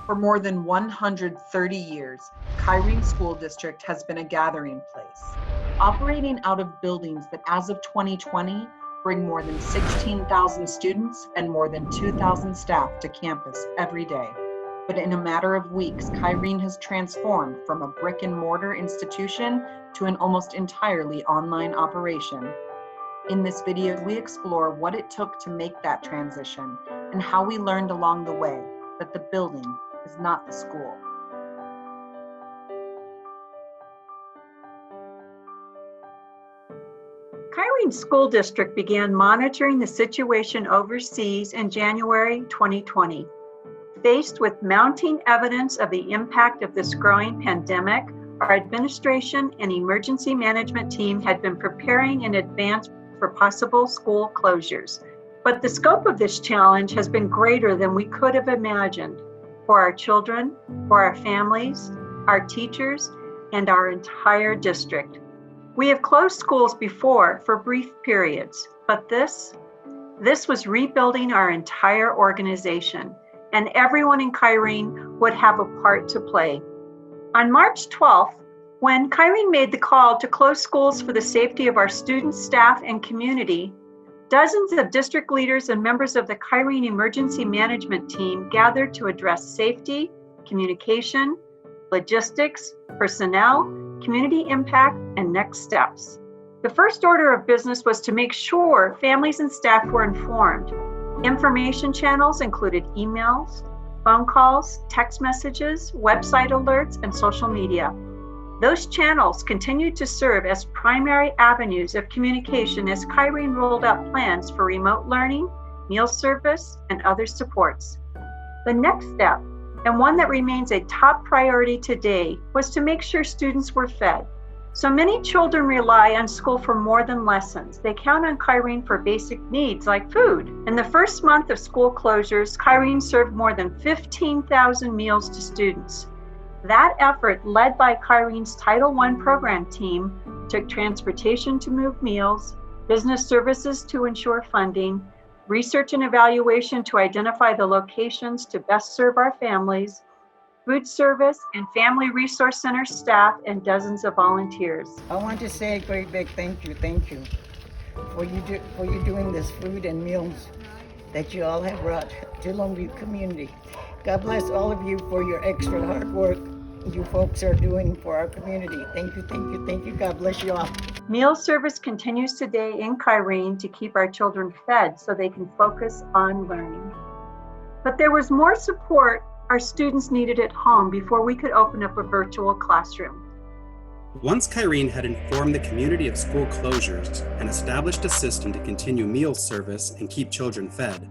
For more than 130 years, Kyrene School District has been a gathering place, operating out of buildings that as of 2020 bring more than 16,000 students and more than 2,000 staff to campus every day. But in a matter of weeks, Kyrene has transformed from a brick and mortar institution to an almost entirely online operation. In this video, we explore what it took to make that transition and how we learned along the way that the building is not the school. Kyrene School District began monitoring the situation overseas in January 2020. Faced with mounting evidence of the impact of this growing pandemic, our administration and emergency management team had been preparing in advance for possible school closures. But the scope of this challenge has been greater than we could have imagined for our children, for our families, our teachers, and our entire district. We have closed schools before for brief periods, but this was rebuilding our entire organization, and everyone in Kyrene would have a part to play. On March 12th, when Kyrene made the call to close schools for the safety of our students, staff, and community, dozens of district leaders and members of the Kyrene Emergency Management Team gathered to address safety, communication, logistics, personnel, community impact, and next steps. The first order of business was to make sure families and staff were informed. Information channels included emails, phone calls, text messages, website alerts, and social media. Those channels continued to serve as primary avenues of communication as Kyrene rolled out plans for remote learning, meal service, and other supports. The next step, and one that remains a top priority today, was to make sure students were fed. So many children rely on school for more than lessons. They count on Kyrene for basic needs like food. In the first month of school closures, Kyrene served more than 15,000 meals to students. That effort, led by Kyrene's Title I program team, took transportation to move meals, business services to ensure funding, research and evaluation to identify the locations to best serve our families, food service and family resource center staff, and dozens of volunteers. I want to say a great big thank you for you doing this food and meals that you all have brought to Longview community. God bless all of you for your extra hard work you folks are doing for our community. Thank you, thank you, thank you. God bless you all. Meal service continues today in Kyrene to keep our children fed so they can focus on learning. But there was more support our students needed at home before we could open up a virtual classroom. Once Kyrene had informed the community of school closures and established a system to continue meal service and keep children fed,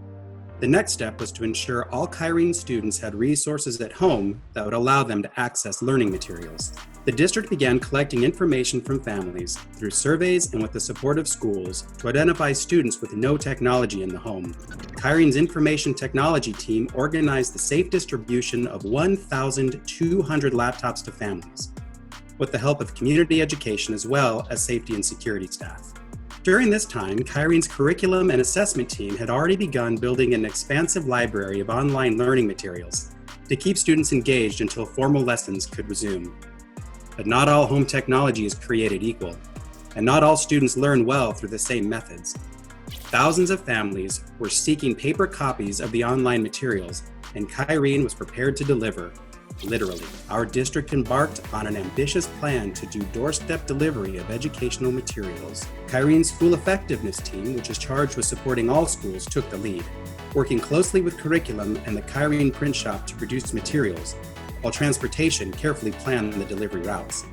the next step was to ensure all Kyrene students had resources at home that would allow them to access learning materials. The district began collecting information from families through surveys and with the support of schools to identify students with no technology in the home. Kyrene's information technology team organized the safe distribution of 1,200 laptops to families, with the help of community education as well as safety and security staff. During this time, Kyrene's curriculum and assessment team had already begun building an expansive library of online learning materials to keep students engaged until formal lessons could resume. But not all home technology is created equal, and not all students learn well through the same methods. Thousands of families were seeking paper copies of the online materials, and Kyrene was prepared to deliver. Literally, our district embarked on an ambitious plan to do doorstep delivery of educational materials. Kyrene's school effectiveness team, which is charged with supporting all schools, took the lead, working closely with curriculum and the Kyrene print shop to produce materials, while transportation carefully planned the delivery routes.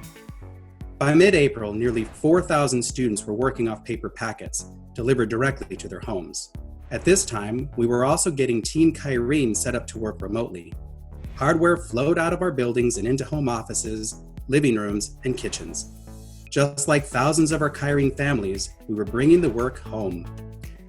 By mid-April, nearly 4,000 students were working off paper packets, delivered directly to their homes. At this time, we were also getting Team Kyrene set up to work remotely. Hardware flowed out of our buildings and into home offices, living rooms, and kitchens. Just like thousands of our Kyrene families, we were bringing the work home.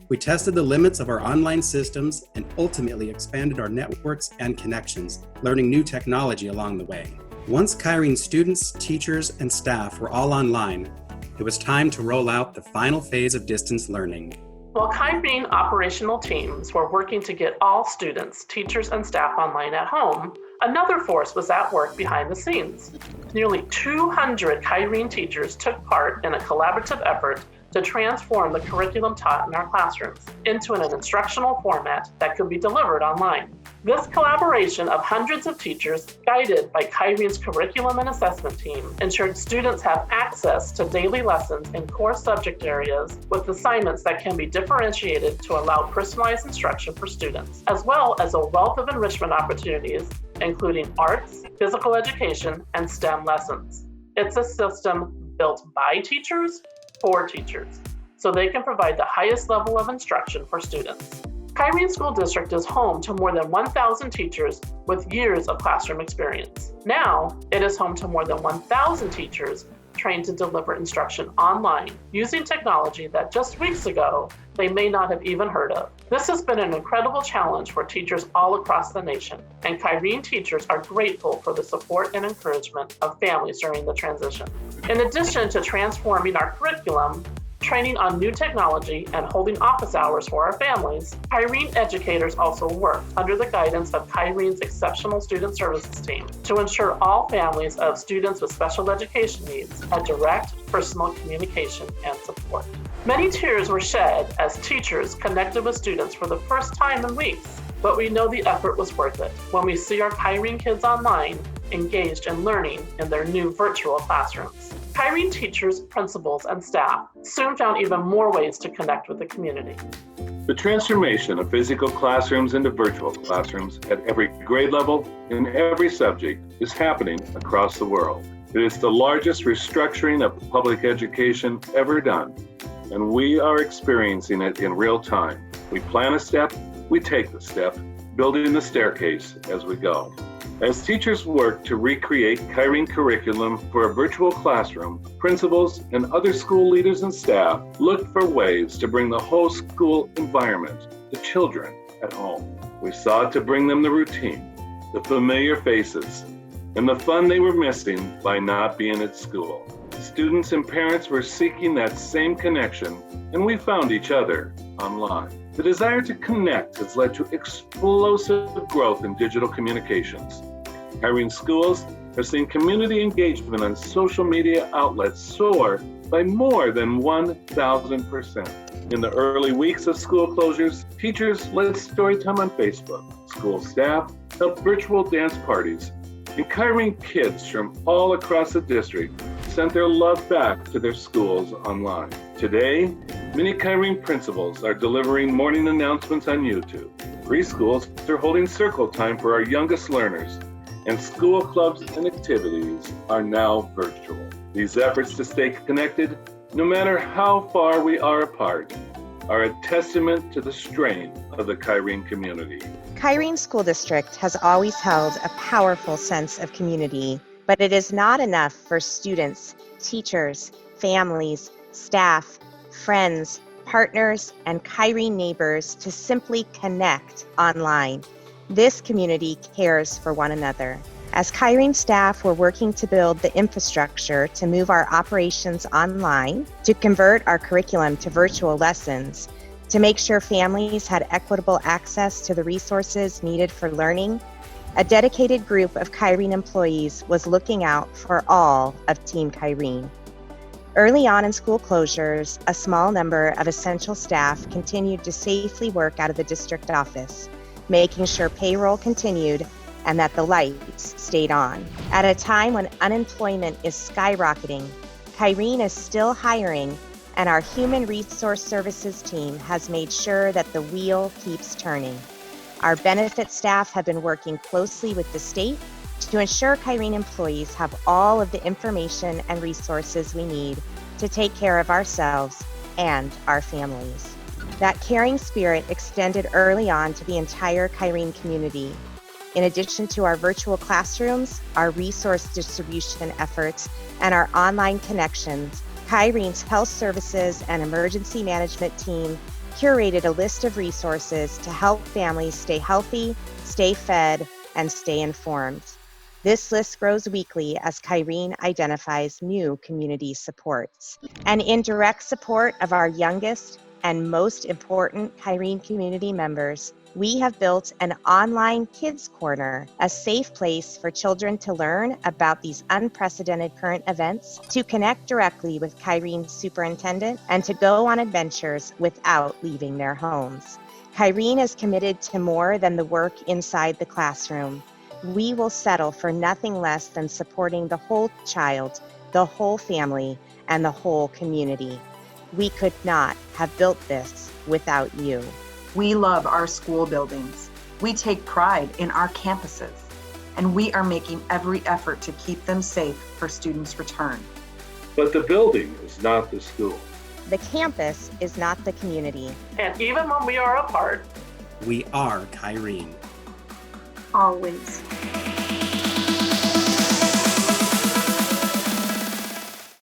We tested the limits of our online systems and ultimately expanded our networks and connections, learning new technology along the way. Once Kyrene students, teachers, and staff were all online, it was time to roll out the final phase of distance learning. While Kyrene operational teams were working to get all students, teachers, and staff online at home, another force was at work behind the scenes. Nearly 200 Kyrene teachers took part in a collaborative effort to transform the curriculum taught in our classrooms into an instructional format that could be delivered online. This collaboration of hundreds of teachers, guided by Kyrene's curriculum and assessment team, ensured students have access to daily lessons in core subject areas with assignments that can be differentiated to allow personalized instruction for students, as well as a wealth of enrichment opportunities, including arts, physical education, and STEM lessons. It's a system built by teachers for teachers, so they can provide the highest level of instruction for students. Kyrene School District is home to more than 1,000 teachers with years of classroom experience. Now, it is home to more than 1,000 teachers trained to deliver instruction online using technology that just weeks ago they may not have even heard of. This has been an incredible challenge for teachers all across the nation, and Kyrene teachers are grateful for the support and encouragement of families during the transition. In addition to transforming our curriculum, training on new technology, and holding office hours for our families, Kyrene educators also work under the guidance of Kyrene's Exceptional Student Services team to ensure all families of students with special education needs had direct personal communication and support. Many tears were shed as teachers connected with students for the first time in weeks, but we know the effort was worth it when we see our Kyrene kids online engaged in learning in their new virtual classrooms. Kyrene teachers, principals, and staff soon found even more ways to connect with the community. The transformation of physical classrooms into virtual classrooms at every grade level in every subject is happening across the world. It is the largest restructuring of public education ever done, and we are experiencing it in real time. We plan a step, we take the step, building the staircase as we go. As teachers work to recreate Kyrene curriculum for a virtual classroom, principals and other school leaders and staff look for ways to bring the whole school environment to children at home. We sought to bring them the routine, the familiar faces, and the fun they were missing by not being at school. Students and parents were seeking that same connection, and we found each other online. The desire to connect has led to explosive growth in digital communications. Kyrene schools have seen community engagement on social media outlets soar by more than 1,000%. In the early weeks of school closures, teachers led story time on Facebook. School staff held virtual dance parties, and Kyrene kids from all across the district sent their love back to their schools online. Today, many Kyrene principals are delivering morning announcements on YouTube. Preschools are holding circle time for our youngest learners, and school clubs and activities are now virtual. These efforts to stay connected, no matter how far we are apart, are a testament to the strength of the Kyrene community. Kyrene School District has always held a powerful sense of community, but it is not enough for students, teachers, families, staff, friends, partners, and Kyrene neighbors to simply connect online. This community cares for one another. As Kyrene staff were working to build the infrastructure to move our operations online, to convert our curriculum to virtual lessons, to make sure families had equitable access to the resources needed for learning, a dedicated group of Kyrene employees was looking out for all of Team Kyrene. Early on in school closures, a small number of essential staff continued to safely work out of the district office, making sure payroll continued and that the lights stayed on. At a time when unemployment is skyrocketing, Kyrene is still hiring, and our Human Resource Services team has made sure that the wheel keeps turning. Our benefit staff have been working closely with the state to ensure Kyrene employees have all of the information and resources we need to take care of ourselves and our families. That caring spirit extended early on to the entire Kyrene community. In addition to our virtual classrooms, our resource distribution efforts, and our online connections, Kyrene's Health Services and Emergency Management team curated a list of resources to help families stay healthy, stay fed, and stay informed. This list grows weekly as Kyrene identifies new community supports. And in direct support of our youngest, and most important Kyrene community members, we have built an online Kids Corner, a safe place for children to learn about these unprecedented current events, to connect directly with Kyrene's superintendent, and to go on adventures without leaving their homes. Kyrene is committed to more than the work inside the classroom. We will settle for nothing less than supporting the whole child, the whole family, and the whole community. We could not have built this without you. We love our school buildings. We take pride in our campuses, and we are making every effort to keep them safe for students' return. But the building is not the school. The campus is not the community. And even when we are apart, We are Kyrene. Always.